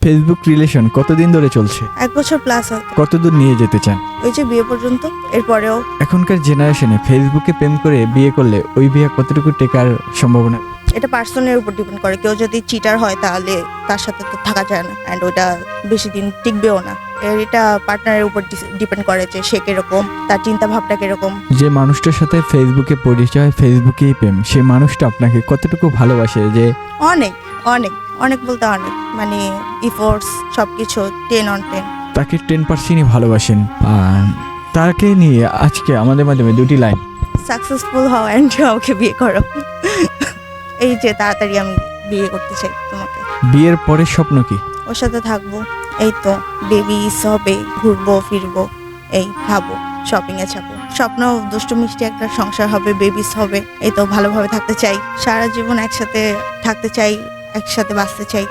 Facebook relation কতদিন ধরে চলছে? 1 বছর প্লাস হয়তো। কতদূর নিয়ে যেতে চান? ওই যে বিয়ে পর্যন্ত, এরপরেও। এখনকার জেনারেশনে ফেসবুকে প্রেম করে বিয়ে করলে ওই বিয়ে কতটুকু টেকার সম্ভাবনা? এটা পার্সনের উপর ডিপেন্ড করে। কেউ যদি চিটার হয় তাহলে তার সাথে তো থাকা যায় না, অ্যান্ড ওইটা বেশি দিন টিকবেও না। এটা পার্টনারের উপর ডিপেন্ড করে যে সে কিরকম, তার চিন্তা ভাবনা কিরকম। যে মানুষটার সাথে ফেসবুকে পরিচয়, ফেসবুকেই প্রেম, সেই মানুষটা আপনাকে কতটুকু ভালোবাসে? যে অনেক অনেক অনেক বলতে অনেক, মানে ইফোর্টস সবকিছু 10 on 10। তাকে 10%ই ভালোবাসেন। তাকে নিয়ে আজকে আমাদের মাধ্যমে দুটি লাইন। সাকসেসফুল হও অ্যান্ড আমাকে বিয়ে করো। এই যে তাড়াতাড়ি আমি বিয়ে করতে চাই তোমাকে। বিয়ের পরের স্বপ্ন কি? ওর সাথে থাকবো, এই তো বেবিস হবে, ঘুরবো ফিরবো, এই খাবো, শপিং এ যাবো। স্বপ্ন দুষ্টু মিষ্টি একটা সংসার হবে, বেবিস হবে, এই তো ভালোভাবে থাকতে চাই। সারা জীবন একসাথে থাকতে চাই, একসাথে বাঁচতে চাই।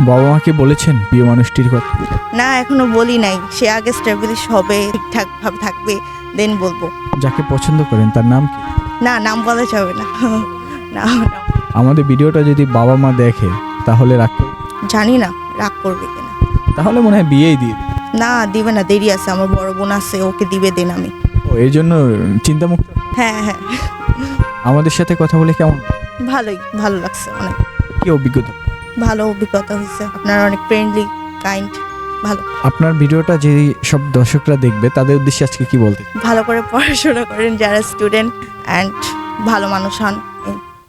বাবা মাকে বলেছেন প্রিয় মানুষটির কথা? না, এখনো বলি নাই। সে আগে স্টেবলিশ হবে, ঠিকঠাক ভাবে থাকবে, দেন বলবো। যাকে পছন্দ করেন তার নাম কি? না, নাম বলা যাবে না। না, আমাদের ভিডিওটা যদি বাবা মা দেখে তাহলে রাগ করবে? জানি না রাগ করবে কিনা। তাহলে মনে হয় বিয়েই দিয়ে দিবে। না, দিবে না, দেরি আছে। আমার বড় বোন আছে, ওকে দিবে দেন আমি। ও, এর জন্য চিন্তামুক্ত। হ্যাঁ হ্যাঁ, আমাদের সাথে কথা বলে কেমন? ভালোই, ভালো লাগছে অনেক। কি অভিজ্ঞতা? ভালো অভিজ্ঞতা হয়েছে। আপনারা অনেক ফ্রেন্ডলি, কাইন্ড, ভালো। আপনার ভিডিওটা যে সব দর্শকরা দেখবে তাদের উদ্দেশ্যে আজকে কি বলতে? ভালো করে পড়াশোনা করেন যারা স্টুডেন্ট, অ্যান্ড ভালো মানুষ হন।